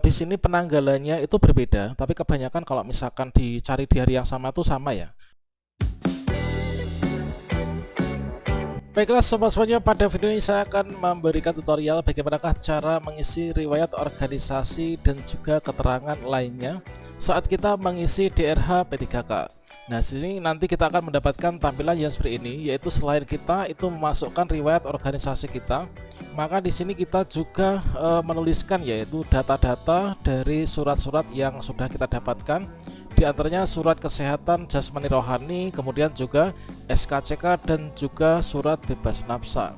di sini penanggalannya itu berbeda, tapi kebanyakan kalau misalkan dicari di hari yang sama tuh sama ya. Baiklah sobat semuanya, pada video ini saya akan memberikan tutorial bagaimanakah cara mengisi riwayat organisasi dan juga keterangan lainnya saat kita mengisi DRH P3K. Nah, sini nanti kita akan mendapatkan tampilan yang seperti ini, yaitu selain kita itu memasukkan riwayat organisasi kita, maka di sini kita juga menuliskan yaitu data-data dari surat-surat yang sudah kita dapatkan. Di antaranya surat kesehatan jasmani rohani, kemudian juga SKCK dan juga surat bebas nafsa.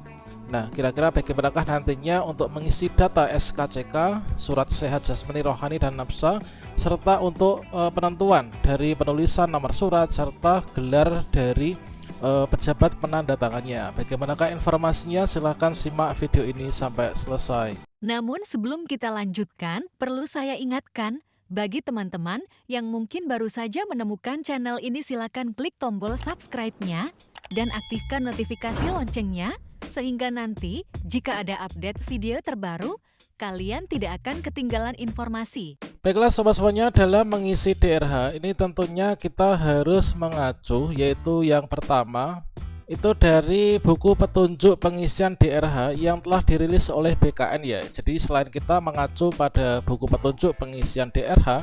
Nah, kira-kira bagaimanakah nantinya untuk mengisi data SKCK, surat sehat jasmani rohani dan nafsa, serta untuk penentuan dari penulisan nomor surat serta gelar dari pejabat penandatangannya. Bagaimanakah informasinya? Silahkan simak video ini sampai selesai. Namun sebelum kita lanjutkan, perlu saya ingatkan, bagi teman-teman yang mungkin baru saja menemukan channel ini, silakan klik tombol subscribe-nya dan aktifkan notifikasi loncengnya, sehingga nanti jika ada update video terbaru, kalian tidak akan ketinggalan informasi. Baiklah sobat semuanya, dalam mengisi DRH ini tentunya kita harus mengacu, yaitu yang pertama itu dari buku petunjuk pengisian DRH yang telah dirilis oleh BKN ya. Jadi selain kita mengacu pada buku petunjuk pengisian DRH,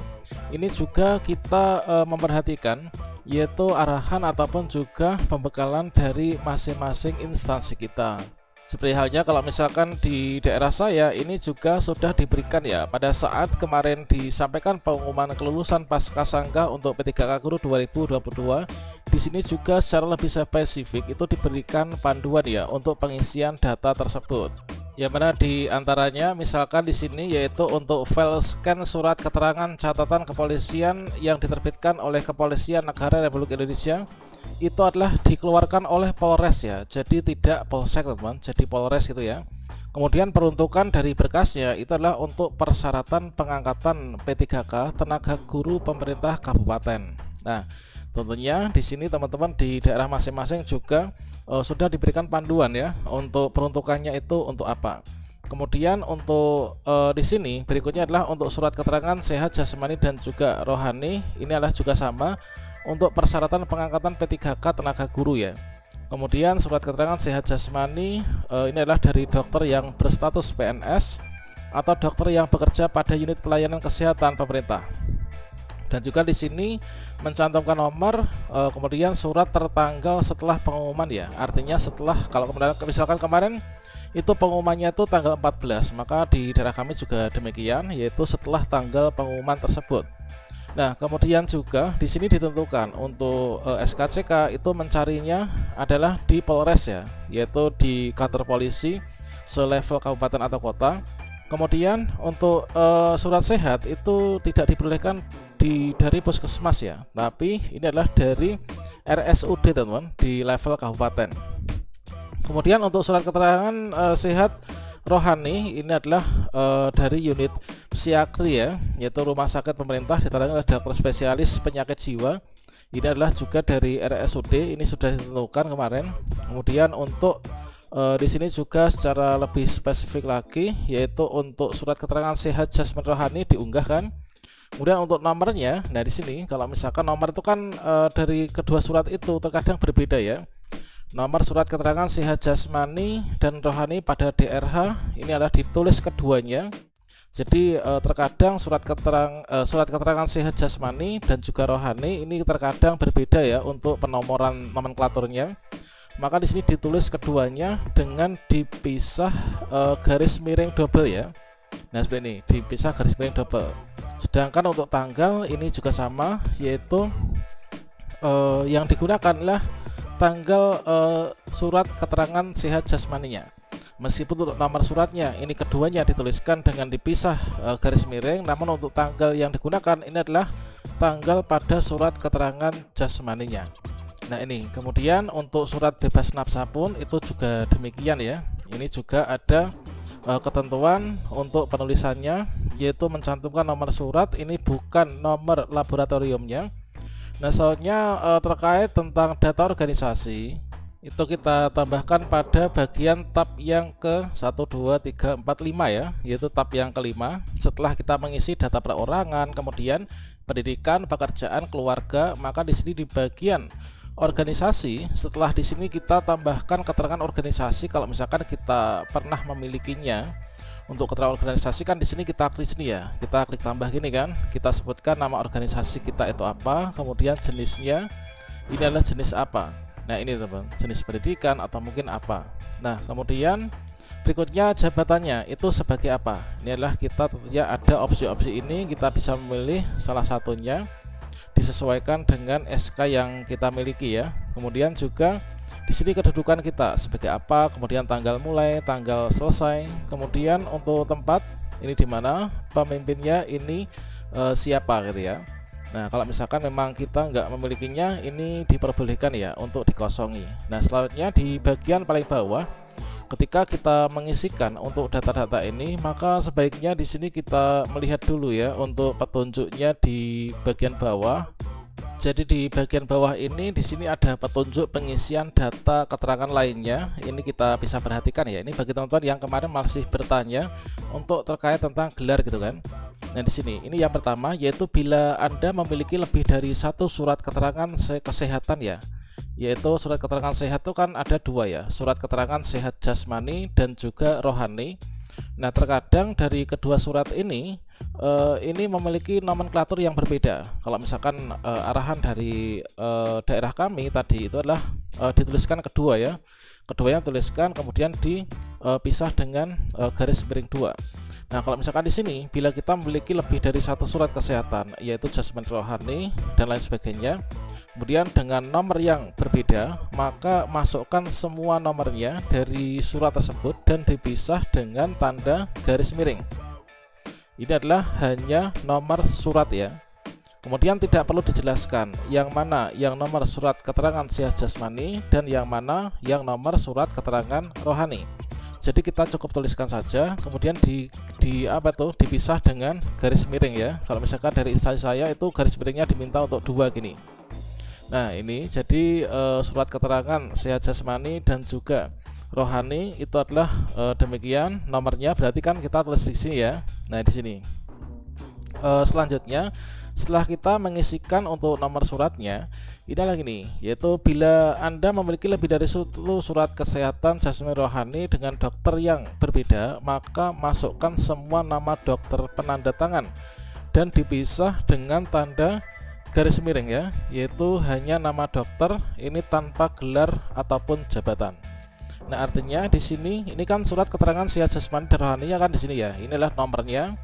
ini juga kita memperhatikan yaitu arahan ataupun juga pembekalan dari masing-masing instansi kita. Seperti halnya kalau misalkan di daerah saya ini juga sudah diberikan ya, pada saat kemarin disampaikan pengumuman kelulusan Pascasangka untuk P3K Guru 2022. Di sini juga secara lebih spesifik itu diberikan panduan ya untuk pengisian data tersebut. Yang mana di antaranya misalkan di sini yaitu untuk file scan surat keterangan catatan kepolisian yang diterbitkan oleh Kepolisian Negara Republik Indonesia, itu adalah dikeluarkan oleh Polres ya, jadi tidak Polsek teman-teman, jadi Polres gitu ya. Kemudian peruntukan dari berkasnya itu adalah untuk persyaratan pengangkatan P3K tenaga guru pemerintah kabupaten. Nah, tentunya di sini teman-teman di daerah masing-masing juga sudah diberikan panduan ya untuk peruntukannya itu untuk apa. Kemudian untuk di sini berikutnya adalah untuk surat keterangan sehat jasmani dan juga rohani, ini adalah juga sama untuk persyaratan pengangkatan P3K tenaga guru ya. Kemudian surat keterangan sehat jasmani ini adalah dari dokter yang berstatus PNS atau dokter yang bekerja pada unit pelayanan kesehatan pemerintah. Dan juga di sini mencantumkan nomor, kemudian surat tertanggal setelah pengumuman ya. Artinya setelah, kalau kemudian misalkan kemarin itu pengumumannya itu tanggal 14, maka di daerah kami juga demikian, yaitu setelah tanggal pengumuman tersebut. Nah, kemudian juga di sini ditentukan untuk SKCK itu mencarinya adalah di Polres ya, yaitu di kantor polisi selevel kabupaten atau kota. Kemudian untuk surat sehat itu tidak diperbolehkan dari puskesmas ya, tapi ini adalah dari RSUD teman-teman di level kabupaten. Kemudian untuk surat keterangan sehat rohani ini adalah dari unit psikiatri ya, yaitu rumah sakit pemerintah, ditandai oleh dokter spesialis penyakit jiwa. Ini adalah juga dari RSUD, ini sudah ditentukan kemarin. Kemudian untuk di sini juga secara lebih spesifik lagi, yaitu untuk surat keterangan sehat jasmani rohani diunggahkan. Kemudian untuk nomornya, nah di sini kalau misalkan nomor itu kan dari kedua surat itu terkadang berbeda ya. Nomor surat keterangan sehat jasmani dan rohani pada DRH ini adalah ditulis keduanya. Jadi terkadang surat keterangan sehat jasmani dan juga rohani ini terkadang berbeda ya untuk penomoran nomenklaturnya. Maka di sini ditulis keduanya dengan dipisah garis miring double ya. Nah seperti ini, dipisah garis miring double. Sedangkan untuk tanggal ini juga sama, yaitu yang digunakan adalah tanggal surat keterangan sehat jasmaninya. Meskipun untuk nomor suratnya ini keduanya dituliskan dengan dipisah garis miring, namun untuk tanggal yang digunakan ini adalah tanggal pada surat keterangan jasmaninya. Nah ini, kemudian untuk surat bebas nafsa pun itu juga demikian ya. Ini juga ada ketentuan untuk penulisannya, yaitu mencantumkan nomor surat, ini bukan nomor laboratoriumnya. Nah soalnya terkait tentang data organisasi itu kita tambahkan pada bagian tab yang ke 1, 2, 3, 4, 5 ya, yaitu tab yang kelima. Setelah kita mengisi data perorangan, kemudian pendidikan, pekerjaan, keluarga, maka di sini di bagian organisasi, setelah di sini kita tambahkan keterangan organisasi kalau misalkan kita pernah memilikinya. Untuk keterangan organisasi kan di sini kita klik sini ya, kita klik tambah gini kan, kita sebutkan nama organisasi kita itu apa, kemudian jenisnya ini adalah jenis apa. Nah ini teman, jenis pendidikan atau mungkin apa. Nah kemudian berikutnya jabatannya itu sebagai apa. Ini adalah kita tentunya ada opsi-opsi ini, kita bisa memilih salah satunya disesuaikan dengan SK yang kita miliki ya. Kemudian juga di sini kedudukan kita sebagai apa, kemudian tanggal mulai, tanggal selesai, kemudian untuk tempat ini di mana, pemimpinnya ini siapa gitu ya. Nah kalau misalkan memang kita nggak memilikinya, ini diperbolehkan ya untuk dikosongi. Nah selanjutnya di bagian paling bawah, ketika kita mengisikan untuk data-data ini, maka sebaiknya di sini kita melihat dulu ya untuk petunjuknya di bagian bawah. Jadi di bagian bawah ini di sini ada petunjuk pengisian data keterangan lainnya. Ini kita bisa perhatikan ya. Ini bagi teman-teman yang kemarin masih bertanya untuk terkait tentang gelar gitu kan. Nah di sini ini yang pertama yaitu bila Anda memiliki lebih dari satu surat keterangan kesehatan ya. Yaitu surat keterangan sehat itu kan ada dua ya. Surat keterangan sehat jasmani dan juga rohani. Nah terkadang dari kedua surat ini memiliki nomenklatur yang berbeda. Kalau misalkan arahan dari daerah kami tadi itu adalah dituliskan kedua ya, keduanya tuliskan kemudian dipisah dengan garis miring 2. Nah kalau misalkan di sini bila kita memiliki lebih dari satu surat kesehatan yaitu jasmani, rohani dan lain sebagainya, kemudian dengan nomor yang berbeda, maka masukkan semua nomornya dari surat tersebut dan dipisah dengan tanda garis miring. Ini adalah hanya nomor surat ya. Kemudian tidak perlu dijelaskan yang mana yang nomor surat keterangan sehat jasmani dan yang mana yang nomor surat keterangan rohani. Jadi kita cukup tuliskan saja, kemudian dipisah dengan garis miring ya. Kalau misalkan dari instansi saya itu garis miringnya diminta untuk 2 gini. Nah ini jadi surat keterangan sehat jasmani dan juga rohani itu adalah demikian nomornya, berarti kan kita tulis di sini ya. Nah di sini selanjutnya setelah kita mengisikan untuk nomor suratnya, ini adalah gini, yaitu bila Anda memiliki lebih dari satu surat kesehatan jasmani rohani dengan dokter yang berbeda, maka masukkan semua nama dokter penanda tangan dan dipisah dengan tanda garis miring ya, yaitu hanya nama dokter ini tanpa gelar ataupun jabatan. Nah artinya di sini ini kan surat keterangan sehat jasmani dan rohani ya kan di sini ya. Inilah nomornya,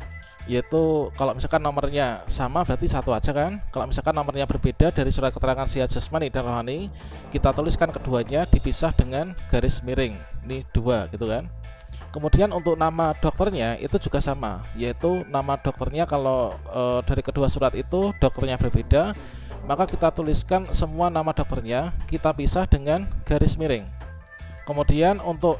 yaitu kalau misalkan nomornya sama berarti satu aja kan. Kalau misalkan nomornya berbeda dari surat keterangan sehat jasmani dan rohani, kita tuliskan keduanya dipisah dengan garis miring. Ini 2 gitu kan. Kemudian untuk nama dokternya itu juga sama, yaitu nama dokternya kalau dari kedua surat itu dokternya berbeda, maka kita tuliskan semua nama dokternya, kita pisah dengan garis miring. Kemudian untuk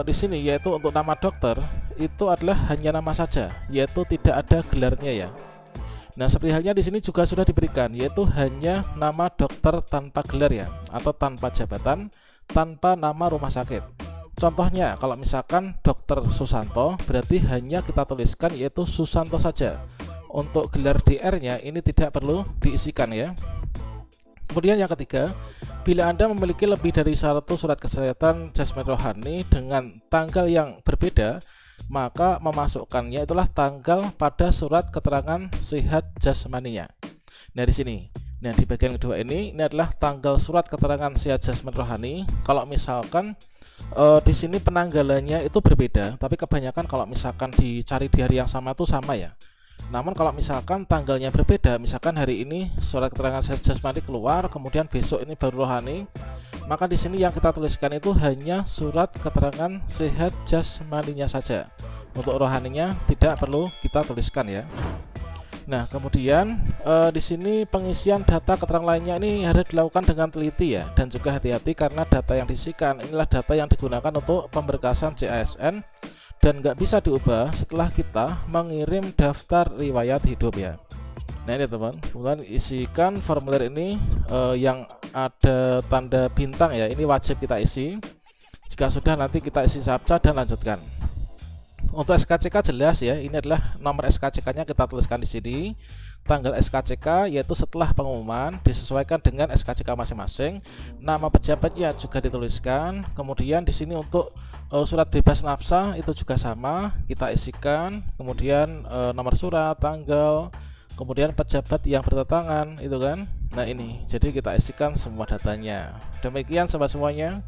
di sini yaitu untuk nama dokter itu adalah hanya nama saja, yaitu tidak ada gelarnya ya. Nah seperti halnya di sini juga sudah diberikan, yaitu hanya nama dokter tanpa gelar ya, atau tanpa jabatan, tanpa nama rumah sakit. Contohnya kalau misalkan dokter Susanto, berarti hanya kita tuliskan yaitu Susanto saja. Untuk gelar DR-nya ini tidak perlu diisikan ya. Kemudian yang ketiga, bila Anda memiliki lebih dari satu surat kesehatan jasmani rohani dengan tanggal yang berbeda, maka memasukkannya itulah tanggal pada surat keterangan sehat jasmaninya. Nah di sini, nah di bagian kedua ini adalah tanggal surat keterangan sehat jasmani rohani. Kalau misalkan di sini penanggalannya itu berbeda, tapi kebanyakan kalau misalkan dicari di hari yang sama itu sama ya. Namun kalau misalkan tanggalnya berbeda, misalkan hari ini surat keterangan sehat jasmani keluar, kemudian besok ini baru rohani, maka di sini yang kita tuliskan itu hanya surat keterangan sehat jasmaninya saja. Untuk rohaninya tidak perlu kita tuliskan ya. Nah kemudian di sini pengisian data keterangan lainnya ini harus dilakukan dengan teliti ya, dan juga hati-hati karena data yang diisikan inilah data yang digunakan untuk pemberkasan CASN dan nggak bisa diubah setelah kita mengirim daftar riwayat hidup ya. Nah ini teman, kemudian isikan formulir ini yang ada tanda bintang ya, ini wajib kita isi. Jika sudah, nanti kita isi captcha dan lanjutkan. Untuk SKCK jelas ya, ini adalah nomor SKCK-nya kita tuliskan di sini. Tanggal SKCK yaitu setelah pengumuman disesuaikan dengan SKCK masing-masing. Nama pejabatnya juga dituliskan. Kemudian di sini untuk surat bebas nafsa itu juga sama, kita isikan. Kemudian nomor surat, tanggal, kemudian pejabat yang bertentangan itu kan. Nah ini, jadi kita isikan semua datanya. Demikian sobat semuanya.